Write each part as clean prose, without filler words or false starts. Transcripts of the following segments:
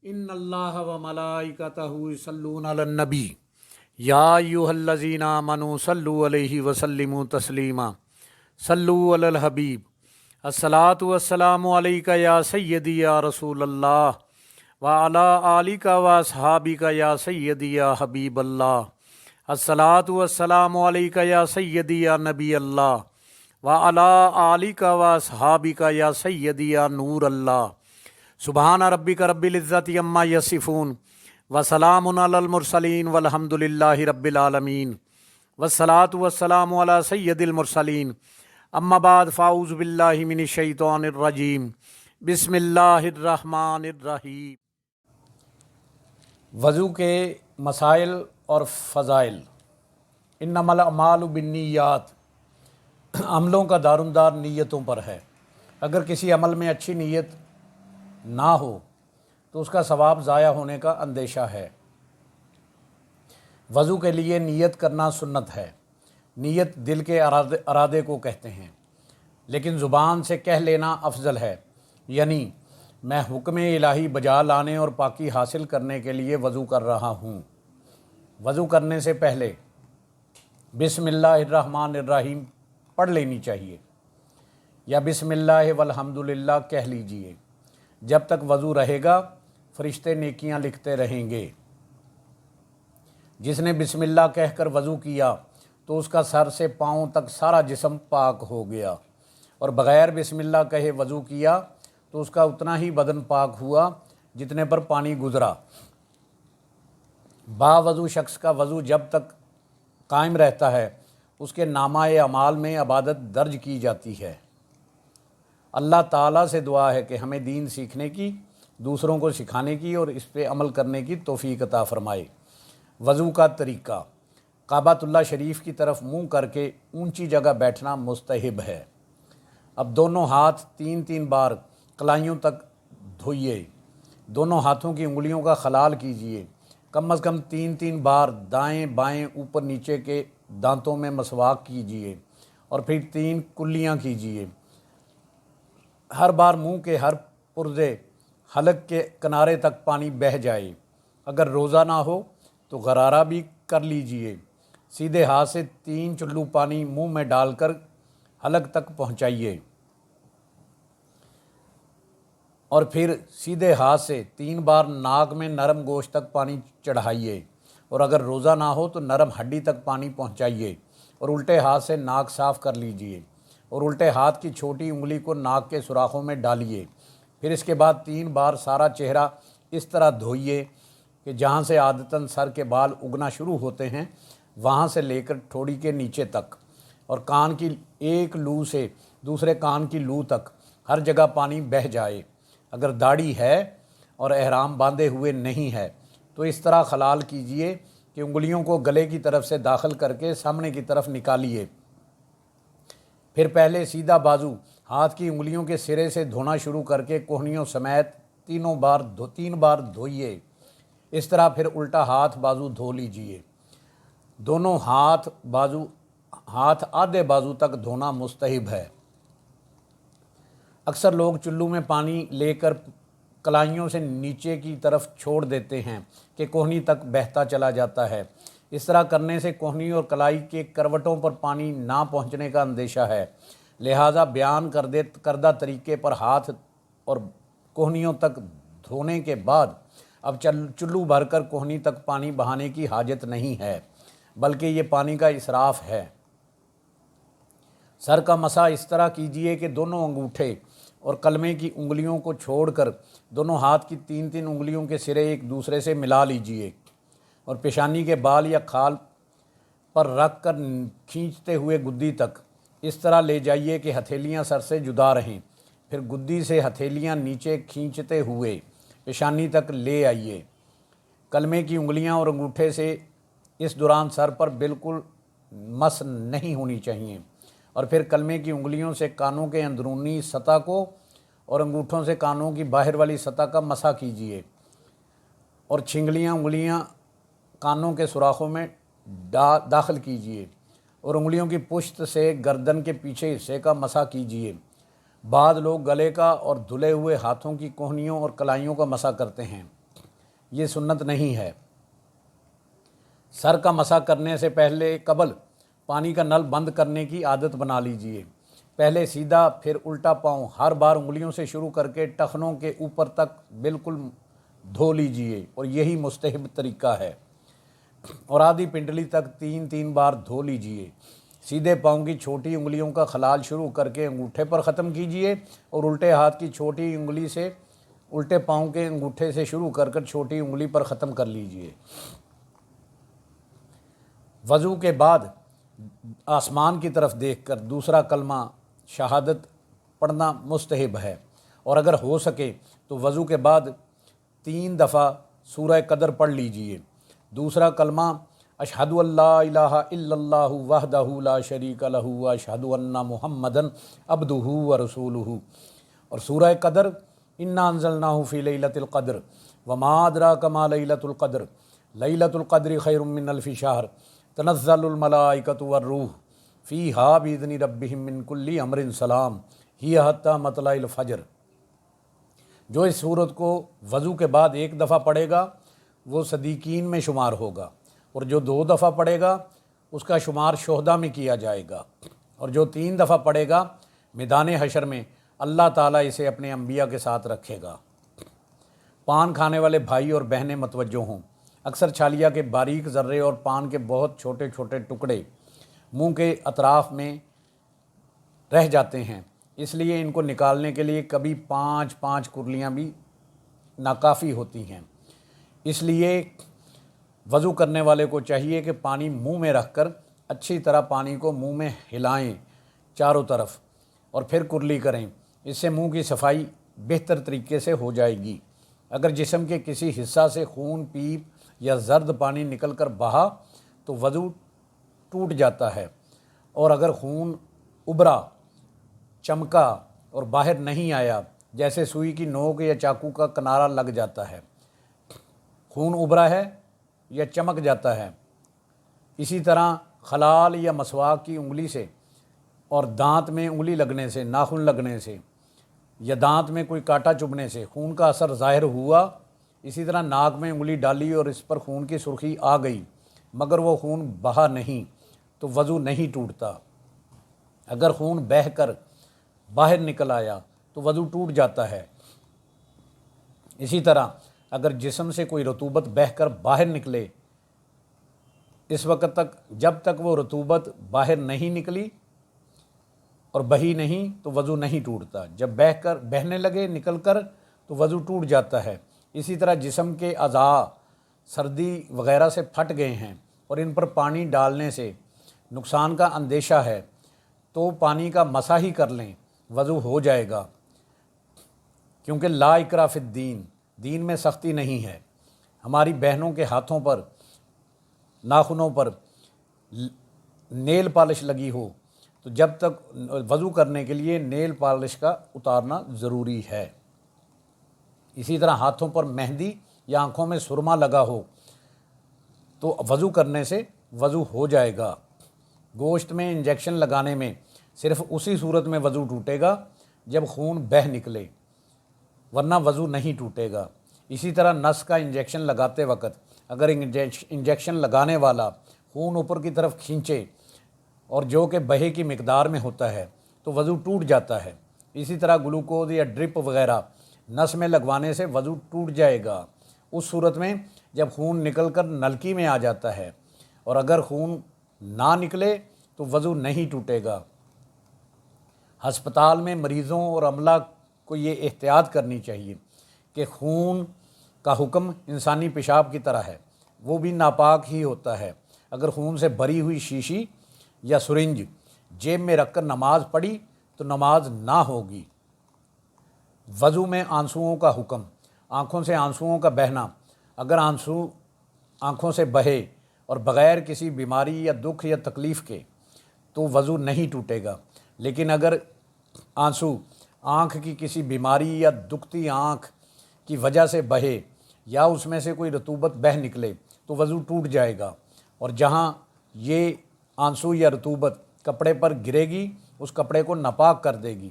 ان اللہ و ملائکتہ یصلون علی النبی یا ایھا الذین آمنوا صلوا علیہ وسلموا تسلیما صلوا علی الحبیب الصلاۃ والسلام علیک یا سیدی یا رسول اللہ وعلی آلک و اصحابک یا سیدی یا حبیب اللہ الصلاۃ والسلام علیک یا سیدی یا نبی اللہ وعلی آلک و اصحابک یا سیدی یا نور اللہ سبحان ربک رب العزت عما یصفون وسلام علی المرسلین والحمد للہ رب العالمین والصلاۃ والسلام علی سید المرسلین اما بعد فاعوذ باللہ من الشیطان الرجیم بسم اللہ الرحمن الرحیم۔ وضو کے مسائل اور فضائل۔ انما الاعمال بالنیات، عملوں کا دارومدار نیتوں پر ہے۔ اگر کسی عمل میں اچھی نیت نہ ہو تو اس کا ثواب ضائع ہونے کا اندیشہ ہے۔ وضو کے لیے نیت کرنا سنت ہے۔ نیت دل کے ارادے کو کہتے ہیں، لیکن زبان سے کہہ لینا افضل ہے، یعنی میں حکم الہی بجا لانے اور پاکی حاصل کرنے کے لیے وضو کر رہا ہوں۔ وضو کرنے سے پہلے بسم اللہ الرحمن الرحیم پڑھ لینی چاہیے، یا بسم اللہ والحمد للہ کہہ لیجئے۔ جب تک وضو رہے گا فرشتے نیکیاں لکھتے رہیں گے۔ جس نے بسم اللہ کہہ کر وضو کیا تو اس کا سر سے پاؤں تک سارا جسم پاک ہو گیا، اور بغیر بسم اللہ کہے وضو کیا تو اس کا اتنا ہی بدن پاک ہوا جتنے پر پانی گزرا۔ با وضو شخص کا وضو جب تک قائم رہتا ہے اس کے نامہ اعمال میں عبادت درج کی جاتی ہے۔ اللہ تعالیٰ سے دعا ہے کہ ہمیں دین سیکھنے کی، دوسروں کو سکھانے کی اور اس پہ عمل کرنے کی توفیق عطا فرمائے۔ وضو کا طریقہ: کعبۃ اللہ شریف کی طرف منہ کر کے اونچی جگہ بیٹھنا مستحب ہے۔ اب دونوں ہاتھ 3 بار کلائیوں تک دھوئیے۔ دونوں ہاتھوں کی انگلیوں کا خلال کیجیے۔ کم از کم 3 بار دائیں بائیں اوپر نیچے کے دانتوں میں مسواک کیجیے، اور پھر 3 کلیاں کیجیے۔ ہر بار منہ کے ہر پرزے حلق کے کنارے تک پانی بہہ جائے۔ اگر روزہ نہ ہو تو غرارہ بھی کر لیجئے۔ سیدھے ہاتھ سے 3 چلو پانی منہ میں ڈال کر حلق تک پہنچائیے، اور پھر سیدھے ہاتھ سے 3 بار ناک میں نرم گوشت تک پانی چڑھائیے، اور اگر روزہ نہ ہو تو نرم ہڈی تک پانی پہنچائیے، اور الٹے ہاتھ سے ناک صاف کر لیجئے، اور الٹے ہاتھ کی چھوٹی انگلی کو ناک کے سوراخوں میں ڈالیے۔ پھر اس کے بعد 3 بار سارا چہرہ اس طرح دھوئیے کہ جہاں سے عادتاً سر کے بال اگنا شروع ہوتے ہیں وہاں سے لے کر ٹھوڑی کے نیچے تک، اور کان کی ایک لو سے دوسرے کان کی لو تک ہر جگہ پانی بہہ جائے۔ اگر داڑھی ہے اور احرام باندھے ہوئے نہیں ہے تو اس طرح خلال کیجئے کہ انگلیوں کو گلے کی طرف سے داخل کر کے سامنے کی طرف نکالیے۔ پھر پہلے سیدھا بازو ہاتھ کی انگلیوں کے سرے سے دھونا شروع کر کے کوہنیوں سمیت 3 بار دھوئیے۔ اس طرح پھر الٹا ہاتھ بازو دھو لیجئے۔ دونوں ہاتھ آدھے بازو تک دھونا مستحب ہے۔ اکثر لوگ چلو میں پانی لے کر کلائیوں سے نیچے کی طرف چھوڑ دیتے ہیں کہ کوہنی تک بہتا چلا جاتا ہے۔ اس طرح کرنے سے کوہنی اور کلائی کے کروٹوں پر پانی نہ پہنچنے کا اندیشہ ہے، لہٰذا بیان کردہ طریقے پر ہاتھ اور کوہنیوں تک دھونے کے بعد اب چلو بھر کر کوہنی تک پانی بہانے کی حاجت نہیں ہے، بلکہ یہ پانی کا اسراف ہے۔ سر کا مسح اس طرح کیجئے کہ دونوں انگوٹھے اور کلمے کی انگلیوں کو چھوڑ کر دونوں ہاتھ کی 3 انگلیوں کے سرے ایک دوسرے سے ملا لیجئے، اور پیشانی کے بال یا کھال پر رکھ کر کھینچتے ہوئے گدی تک اس طرح لے جائیے کہ ہتھیلیاں سر سے جدا رہیں۔ پھر گدی سے ہتھیلیاں نیچے کھینچتے ہوئے پیشانی تک لے آئیے۔ کلمے کی انگلیاں اور انگوٹھے سے اس دوران سر پر بالکل مس نہیں ہونی چاہیے، اور پھر کلمے کی انگلیوں سے کانوں کے اندرونی سطح کو اور انگوٹھوں سے کانوں کی باہر والی سطح کا مسح کیجیے، اور چھنگلیاں انگلیاں کانوں کے سوراخوں میں داخل کیجیے، اور انگلیوں کی پشت سے گردن کے پیچھے حصے کا مسح کیجیے۔ بعض لوگ گلے کا اور دھلے ہوئے ہاتھوں کی کوہنیوں اور کلائیوں کا مسح کرتے ہیں۔ یہ سنت نہیں ہے۔ سر کا مسح کرنے سے قبل پانی کا نل بند کرنے کی عادت بنا لیجئے۔ پہلے سیدھا پھر الٹا پاؤں ہر بار انگلیوں سے شروع کر کے ٹخنوں کے اوپر تک بالکل دھو لیجئے، اور یہی مستحب طریقہ ہے، اور آدھی پنڈلی تک 3 بار دھو لیجئے۔ سیدھے پاؤں کی چھوٹی انگلیوں کا خلال شروع کر کے انگوٹھے پر ختم کیجئے، اور الٹے ہاتھ کی چھوٹی انگلی سے الٹے پاؤں کے انگوٹھے سے شروع کر چھوٹی انگلی پر ختم کر لیجئے۔ وضو کے بعد آسمان کی طرف دیکھ کر دوسرا کلمہ شہادت پڑھنا مستحب ہے، اور اگر ہو سکے تو وضو کے بعد 3 دفعہ سورہ قدر پڑھ لیجئے۔ دوسرا کلمہ اشہد ان لا الہ الا اللہ وحدہ لا شریک لہ واشہد ان محمدًا عبدہ ورسولہ، اور سورہ قدر انا انزلناہ فی لیلۃ القدر وما ادراک ما لیلۃ القدر لیلۃ القدر خیر من الف شہر تنزل الملائکۃ والروح فیہا بإذن ربہم من کل امر سلام ہی حتی مطلع الفجر۔ جو اس سورت کو وضو کے بعد 1 دفعہ پڑھے گا وہ صدیقین میں شمار ہوگا، اور جو 2 دفعہ پڑھے گا اس کا شمار شہداء میں کیا جائے گا، اور جو 3 دفعہ پڑھے گا میدان حشر میں اللہ تعالیٰ اسے اپنے انبیاء کے ساتھ رکھے گا۔ پان کھانے والے بھائی اور بہنیں متوجہ ہوں، اکثر چھالیا کے باریک ذرے اور پان کے بہت چھوٹے چھوٹے ٹکڑے منہ کے اطراف میں رہ جاتے ہیں، اس لیے ان کو نکالنے کے لیے کبھی 5 کرلیاں بھی ناکافی ہوتی ہیں۔ اس لیے وضو کرنے والے کو چاہیے کہ پانی منہ میں رکھ کر اچھی طرح پانی کو منہ میں ہلائیں چاروں طرف، اور پھر کرلی کریں، اس سے منہ کی صفائی بہتر طریقے سے ہو جائے گی۔ اگر جسم کے کسی حصہ سے خون، پیپ یا زرد پانی نکل کر بہا تو وضو ٹوٹ جاتا ہے، اور اگر خون ابھرا، چمکا اور باہر نہیں آیا، جیسے سوئی کی نوک یا چاقو کا کنارہ لگ جاتا ہے، خون ابھرا ہے یا چمک جاتا ہے، اسی طرح خلال یا مسواک کی انگلی سے اور دانت میں انگلی لگنے سے، ناخن لگنے سے یا دانت میں کوئی کانٹا چبھنے سے خون کا اثر ظاہر ہوا، اسی طرح ناک میں انگلی ڈالی اور اس پر خون کی سرخی آ گئی مگر وہ خون بہا نہیں تو وضو نہیں ٹوٹتا۔ اگر خون بہہ کر باہر نکل آیا تو وضو ٹوٹ جاتا ہے۔ اسی طرح اگر جسم سے کوئی رطوبت بہہ کر باہر نکلے، اس وقت تک جب تک وہ رطوبت باہر نہیں نکلی اور بہی نہیں تو وضو نہیں ٹوٹتا، جب بہنے لگے نکل کر تو وضو ٹوٹ جاتا ہے۔ اسی طرح جسم کے اعضاء سردی وغیرہ سے پھٹ گئے ہیں اور ان پر پانی ڈالنے سے نقصان کا اندیشہ ہے تو پانی کا مسح ہی کر لیں، وضو ہو جائے گا، کیونکہ لا اکراہ فی الدین، دین میں سختی نہیں ہے۔ ہماری بہنوں کے ہاتھوں پر، ناخنوں پر نیل پالش لگی ہو تو جب تک وضو کرنے کے لیے نیل پالش کا اتارنا ضروری ہے۔ اسی طرح ہاتھوں پر مہندی یا آنکھوں میں سرما لگا ہو تو وضو کرنے سے وضو ہو جائے گا۔ گوشت میں انجیکشن لگانے میں صرف اسی صورت میں وضو ٹوٹے گا جب خون بہہ نکلے، ورنہ وضو نہیں ٹوٹے گا۔ اسی طرح نس کا انجیکشن لگاتے وقت اگر انجیکشن لگانے والا خون اوپر کی طرف کھینچے اور جو کہ بہے کی مقدار میں ہوتا ہے تو وضو ٹوٹ جاتا ہے۔ اسی طرح گلوکوز یا ڈرپ وغیرہ نس میں لگوانے سے وضو ٹوٹ جائے گا، اس صورت میں جب خون نکل کر نلکی میں آ جاتا ہے، اور اگر خون نہ نکلے تو وضو نہیں ٹوٹے گا۔ ہسپتال میں مریضوں اور عملہ کو یہ احتیاط کرنی چاہیے کہ خون کا حکم انسانی پیشاب کی طرح ہے، وہ بھی ناپاک ہی ہوتا ہے۔ اگر خون سے بھری ہوئی شیشی یا سرنج جیب میں رکھ کر نماز پڑھی تو نماز نہ ہوگی۔ وضو میں آنسوؤں کا حکم، آنکھوں سے آنسوؤں کا بہنا، اگر آنسو آنکھوں سے بہے اور بغیر کسی بیماری یا دکھ یا تکلیف کے تو وضو نہیں ٹوٹے گا، لیکن اگر آنسو آنکھ کی کسی بیماری یا دکھتی آنکھ کی وجہ سے بہے یا اس میں سے کوئی رطوبت بہہ نکلے تو وضو ٹوٹ جائے گا، اور جہاں یہ آنسو یا رطوبت کپڑے پر گرے گی اس کپڑے کو ناپاک کر دے گی۔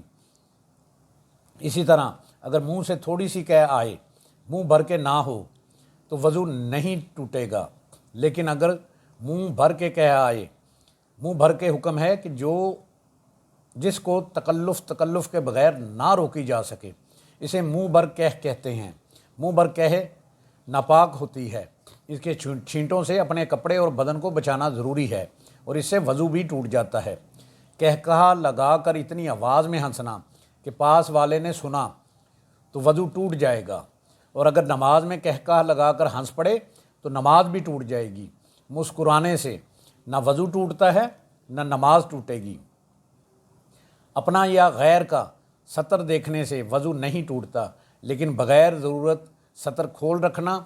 اسی طرح اگر منہ سے تھوڑی سی قے آئے، منہ بھر کے نہ ہو تو وضو نہیں ٹوٹے گا، لیکن اگر منہ بھر کے کہہ آئے، منہ بھر کے حکم ہے کہ جس کو تکلف کے بغیر نہ روکی جا سکے، اسے منہ بھر کہتے ہیں۔ منہ بھر کہہ ناپاک ہوتی ہے، اس کے چھینٹوں سے اپنے کپڑے اور بدن کو بچانا ضروری ہے، اور اس سے وضو بھی ٹوٹ جاتا ہے۔ کہا لگا کر اتنی آواز میں ہنسنا کہ پاس والے نے سنا تو وضو ٹوٹ جائے گا، اور اگر نماز میں کہا لگا کر ہنس پڑے تو نماز بھی ٹوٹ جائے گی۔ مسکرانے سے نہ وضو ٹوٹتا ہے نہ نماز ٹوٹے گی۔ اپنا یا غیر کا سطر دیکھنے سے وضو نہیں ٹوٹتا، لیکن بغیر ضرورت سطر کھول رکھنا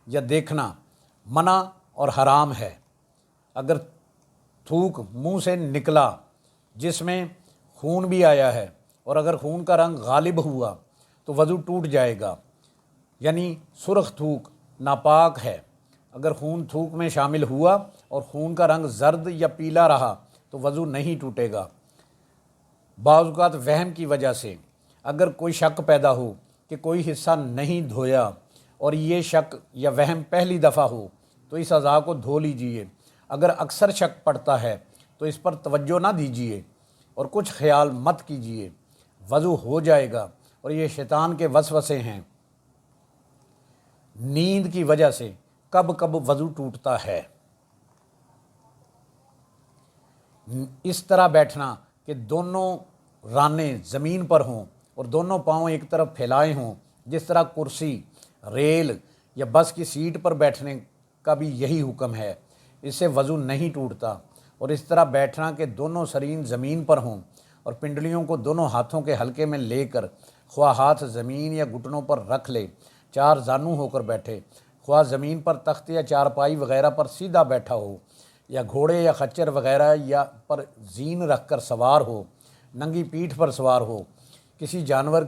یا دیکھنا منع اور حرام ہے۔ اگر تھوک منہ سے نکلا جس میں خون بھی آیا ہے، اور اگر خون کا رنگ غالب ہوا تو وضو ٹوٹ جائے گا، یعنی سرخ تھوک ناپاک ہے۔ اگر خون تھوک میں شامل ہوا اور خون کا رنگ زرد یا پیلا رہا تو وضو نہیں ٹوٹے گا۔ بعض اوقات وہم کی وجہ سے اگر کوئی شک پیدا ہو کہ کوئی حصہ نہیں دھویا، اور یہ شک یا وہم پہلی دفعہ ہو تو اس اعضاء کو دھو لیجئے۔ اگر اکثر شک پڑتا ہے تو اس پر توجہ نہ دیجیے اور کچھ خیال مت کیجیے، وضو ہو جائے گا۔ اور یہ شیطان کے وسوسے ہیں۔ نیند کی وجہ سے کب کب وضو ٹوٹتا ہے۔ اس طرح بیٹھنا کہ دونوں رانیں زمین پر ہوں اور دونوں پاؤں ایک طرف پھیلائے ہوں، جس طرح کرسی، ریل یا بس کی سیٹ پر بیٹھنے کا بھی یہی حکم ہے، اس سے وضو نہیں ٹوٹتا۔ اور اس طرح بیٹھنا کہ دونوں سرین زمین پر ہوں اور پنڈلیوں کو دونوں ہاتھوں کے حلقے میں لے کر خواہ ہاتھ زمین یا گھٹنوں پر رکھ لے، چار زانو ہو کر بیٹھے، خواہ زمین پر تخت یا چارپائی وغیرہ پر سیدھا بیٹھا ہو، یا گھوڑے یا خچر وغیرہ یا پر زین رکھ کر سوار ہو، ننگی پیٹھ پر سوار ہو، کسی جانور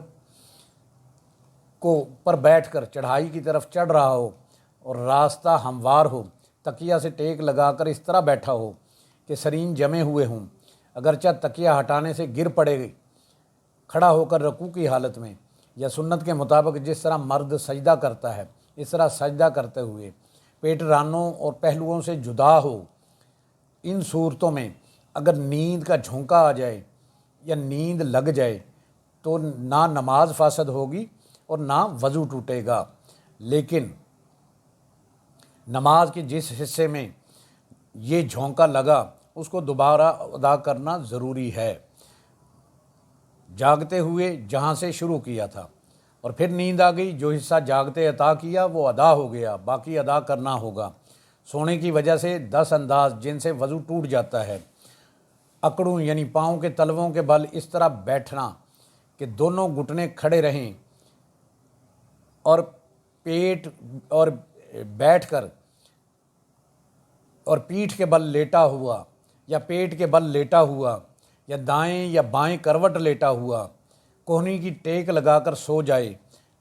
کو پر بیٹھ کر چڑھائی کی طرف چڑھ رہا ہو اور راستہ ہموار ہو، تکیہ سے ٹیک لگا کر اس طرح بیٹھا ہو کہ سرین جمے ہوئے ہوں، اگرچہ تکیہ ہٹانے سے گر پڑے، کھڑا ہو کر رکوع کی حالت میں، یا سنت کے مطابق جس طرح مرد سجدہ کرتا ہے اس طرح سجدہ کرتے ہوئے، پیٹ رانوں اور پہلوؤں سے جدا ہو۔ ان صورتوں میں اگر نیند کا جھونکا آ جائے یا نیند لگ جائے تو نہ نماز فاسد ہوگی اور نہ وضو ٹوٹے گا، لیکن نماز کے جس حصے میں یہ جھونکا لگا اس کو دوبارہ ادا کرنا ضروری ہے، جاگتے ہوئے جہاں سے شروع کیا تھا، اور پھر نیند آ گئی، جو حصہ جاگتے عطا کیا وہ ادا ہو گیا، باقی ادا کرنا ہوگا۔ سونے کی وجہ سے 10 انداز جن سے وضو ٹوٹ جاتا ہے۔ اکڑوں یعنی پاؤں کے تلووں کے بل اس طرح بیٹھنا کہ دونوں گھٹنے کھڑے رہیں، اور پیٹ اور بیٹھ کر اور پیٹھ کے بل لیٹا ہوا یا پیٹ کے بل لیٹا ہوا یا دائیں یا بائیں کروٹ لیٹا ہوا، کوہنی کی ٹیک لگا کر سو جائے،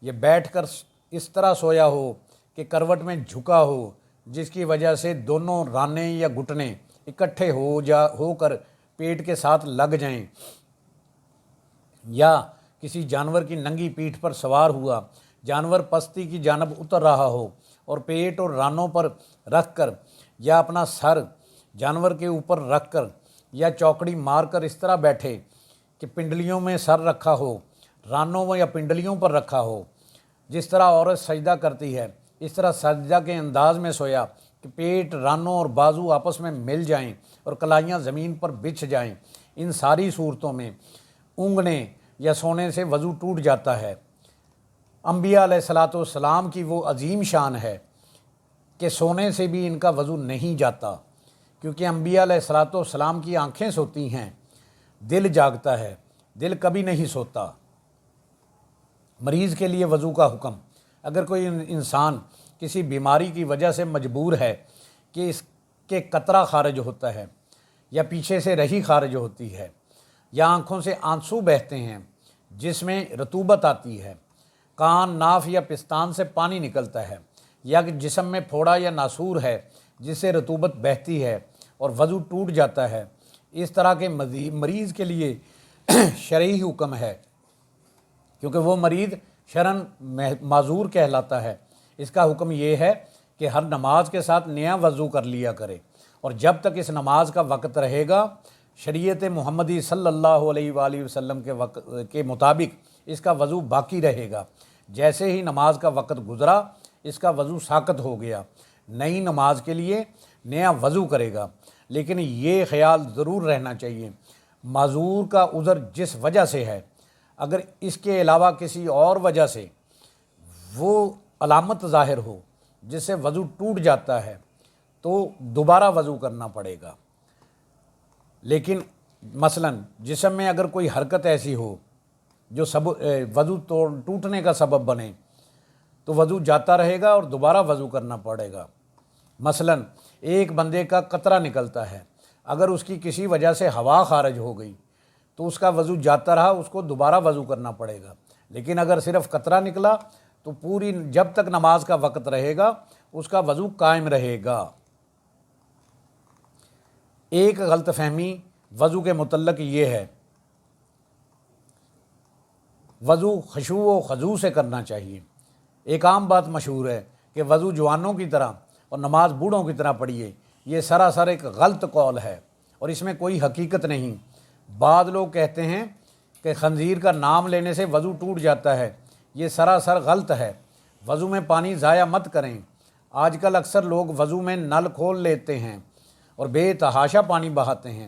یا بیٹھ کر اس طرح سویا ہو کہ کروٹ میں جھکا ہو، جس کی وجہ سے دونوں رانے یا گھٹنے اکٹھے ہو کر پیٹ کے ساتھ لگ جائیں، یا کسی جانور کی ننگی پیٹھ پر سوار ہوا، جانور پستی کی جانب اتر رہا ہو اور پیٹ اور رانوں پر رکھ کر یا اپنا سر جانور کے اوپر رکھ کر یا چوکڑی مار کر اس طرح بیٹھے کہ پنڈلیوں میں سر رکھا ہو، رانوں یا پنڈلیوں پر رکھا ہو، جس طرح عورت سجدہ کرتی ہے اس طرح سجدہ کے انداز میں سویا کہ پیٹ، رانوں اور بازو آپس میں مل جائیں اور کلائیاں زمین پر بچھ جائیں۔ ان ساری صورتوں میں اونگنے یا سونے سے وضو ٹوٹ جاتا ہے۔ انبیاء علیہ الصلاۃ والسلام کی وہ عظیم شان ہے کہ سونے سے بھی ان کا وضو نہیں جاتا، کیونکہ انبیاء علیہ الصلاۃ والسلام کی آنکھیں سوتی ہیں، دل جاگتا ہے، دل کبھی نہیں سوتا۔ مریض کے لیے وضو کا حکم۔ اگر کوئی انسان کسی بیماری کی وجہ سے مجبور ہے کہ اس کے قطرہ خارج ہوتا ہے، یا پیچھے سے رہی خارج ہوتی ہے، یا آنکھوں سے آنسو بہتے ہیں جس میں رطوبت آتی ہے، کان، ناف یا پستان سے پانی نکلتا ہے، یا کہ جسم میں پھوڑا یا ناسور ہے جس سے رطوبت بہتی ہے اور وضو ٹوٹ جاتا ہے، اس طرح کے مریض کے لیے شرعی حکم ہے، کیونکہ وہ مریض شرعاً معذور کہلاتا ہے۔ اس کا حکم یہ ہے کہ ہر نماز کے ساتھ نیا وضو کر لیا کرے، اور جب تک اس نماز کا وقت رہے گا شریعت محمدی صلی اللہ علیہ وآلہ وسلم کے مطابق اس کا وضو باقی رہے گا۔ جیسے ہی نماز کا وقت گزرا اس کا وضو ساقط ہو گیا، نئی نماز کے لیے نیا وضو کرے گا۔ لیکن یہ خیال ضرور رہنا چاہیے، معذور کا عذر جس وجہ سے ہے، اگر اس کے علاوہ کسی اور وجہ سے وہ علامت ظاہر ہو جس سے وضو ٹوٹ جاتا ہے تو دوبارہ وضو کرنا پڑے گا۔ لیکن مثلاً جسم میں اگر کوئی حرکت ایسی ہو جو وضو ٹوٹنے کا سبب بنے تو وضو جاتا رہے گا اور دوبارہ وضو کرنا پڑے گا۔ مثلاً ایک بندے کا قطرہ نکلتا ہے، اگر اس کی کسی وجہ سے ہوا خارج ہو گئی تو اس کا وضو جاتا رہا، اس کو دوبارہ وضو کرنا پڑے گا۔ لیکن اگر صرف قطرہ نکلا تو پوری جب تک نماز کا وقت رہے گا اس کا وضو قائم رہے گا۔ ایک غلط فہمی وضو کے متعلق یہ ہے، وضو خشوع و خضوع سے کرنا چاہیے۔ ایک عام بات مشہور ہے کہ وضو جوانوں کی طرح اور نماز بوڑھوں کی طرح پڑھیے، یہ سراسر ایک غلط قول ہے اور اس میں کوئی حقیقت نہیں۔ بعض لوگ کہتے ہیں کہ خنزیر کا نام لینے سے وضو ٹوٹ جاتا ہے، یہ سراسر غلط ہے۔ وضو میں پانی ضائع مت کریں۔ آج کل اکثر لوگ وضو میں نل کھول لیتے ہیں اور بے تحاشا پانی بہاتے ہیں۔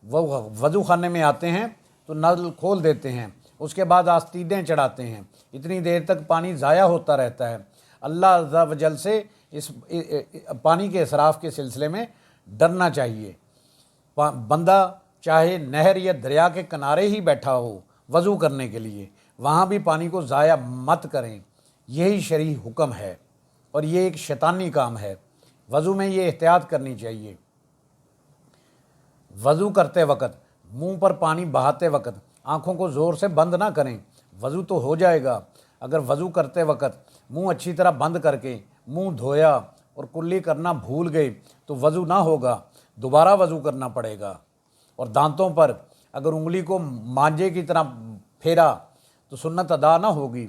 وہ وضو خانے میں آتے ہیں تو نل کھول دیتے ہیں، اس کے بعد آستینیں چڑھاتے ہیں، اتنی دیر تک پانی ضائع ہوتا رہتا ہے۔ اللہ عز و جل سے اس پانی کے اسراف کے سلسلے میں ڈرنا چاہیے۔ بندہ چاہے نہر یا دریا کے کنارے ہی بیٹھا ہو وضو کرنے کے لیے، وہاں بھی پانی کو ضائع مت کریں، یہی شرعی حکم ہے اور یہ ایک شیطانی کام ہے۔ وضو میں یہ احتیاط کرنی چاہیے، وضو کرتے وقت منہ پر پانی بہاتے وقت آنکھوں کو زور سے بند نہ کریں، وضو تو ہو جائے گا۔ اگر وضو کرتے وقت منہ اچھی طرح بند کر کے منہ دھویا اور کلی کرنا بھول گئے تو وضو نہ ہوگا، دوبارہ وضو کرنا پڑے گا۔ اور دانتوں پر اگر انگلی کو مانجے کی طرح پھیرا تو سنت ادا نہ ہوگی۔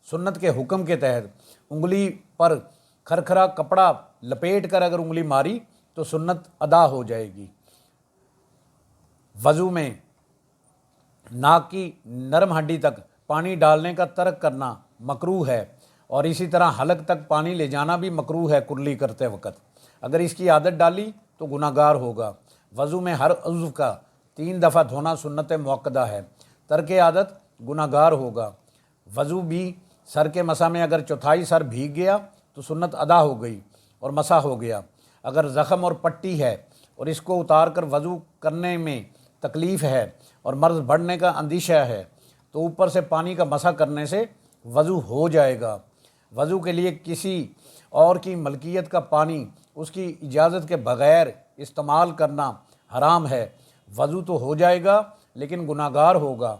سنت کے حکم کے تحت انگلی پر کھرکھرا کپڑا لپیٹ کر اگر انگلی ماری تو سنت ادا ہو جائے گی۔ وضو میں ناک کی نرم ہڈی تک پانی ڈالنے کا ترک کرنا مکروہ ہے، اور اسی طرح حلق تک پانی لے جانا بھی مکروہ ہے کلی کرتے وقت۔ اگر اس کی عادت ڈالی تو گناہ گار ہوگا۔ وضو میں ہر عضو کا 3 دفعہ دھونا سنت مؤکدہ ہے، ترک عادت گناہ گار ہوگا۔ وضو بھی سر کے مسح میں اگر چوتھائی سر بھیگ گیا تو سنت ادا ہو گئی اور مسح ہو گیا۔ اگر زخم اور پٹی ہے اور اس کو اتار کر وضو کرنے میں تکلیف ہے اور مرض بڑھنے کا اندیشہ ہے تو اوپر سے پانی کا مسح کرنے سے وضو ہو جائے گا۔ وضو کے لیے کسی اور کی ملکیت کا پانی اس کی اجازت کے بغیر استعمال کرنا حرام ہے۔ وضو تو ہو جائے گا لیکن گناہ گار ہوگا۔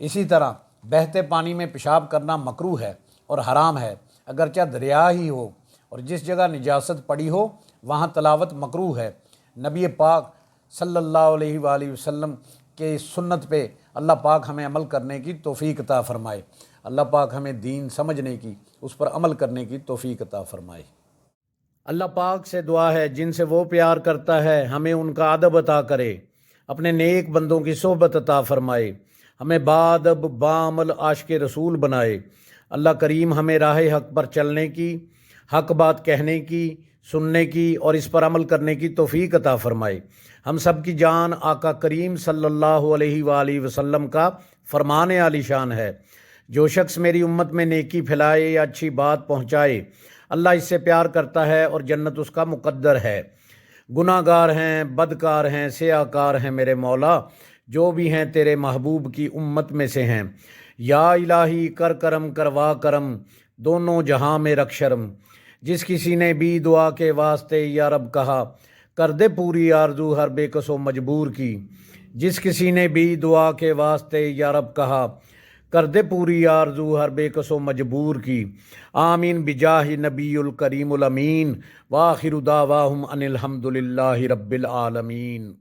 اسی طرح بہتے پانی میں پیشاب کرنا مکروہ ہے اور حرام ہے، اگرچہ دریا ہی ہو اور جس جگہ نجاست پڑی ہو وہاں تلاوت مکروہ ہے۔ نبی پاک صلی اللہ علیہ وآلہ وسلم کے سنت پہ اللہ پاک ہمیں عمل کرنے کی توفیق عطا فرمائے۔ اللہ پاک ہمیں دین سمجھنے کی، اس پر عمل کرنے کی توفیق عطا فرمائے۔ اللہ پاک سے دعا ہے جن سے وہ پیار کرتا ہے ہمیں ان کا ادب عطا کرے، اپنے نیک بندوں کی صحبت عطا فرمائے، ہمیں بادب بعمل عاشق رسول بنائے۔ اللہ کریم ہمیں راہ حق پر چلنے کی، حق بات کہنے کی، سننے کی اور اس پر عمل کرنے کی توفیق عطا فرمائے۔ ہم سب کی جان آقا کریم صلی اللہ علیہ وآلہ وسلم کا فرمان عالی شان ہے، جو شخص میری امت میں نیکی پھیلائے یا اچھی بات پہنچائے اللہ اس سے پیار کرتا ہے اور جنت اس کا مقدر ہے۔ گناہ گار ہیں، بدکار ہیں، سیاہ کار ہیں میرے مولا، جو بھی ہیں تیرے محبوب کی امت میں سے ہیں۔ یا الہی کر کرم کروا کرم، دونوں جہاں میں رکھ شرم۔ جس کسی نے بھی دعا کے واسطے یا رب کہا، کر دے پوری آرزو ہر بے کس و مجبور کی۔ جس کسی نے بھی دعا کے واسطے یا رب کہا، کر دے پوری آرزو ہر بے کس و مجبور کی۔ آمین بجاہ نبی الکریم الامین، وآخر دعواہم ان الحمد للہ رب العالمین۔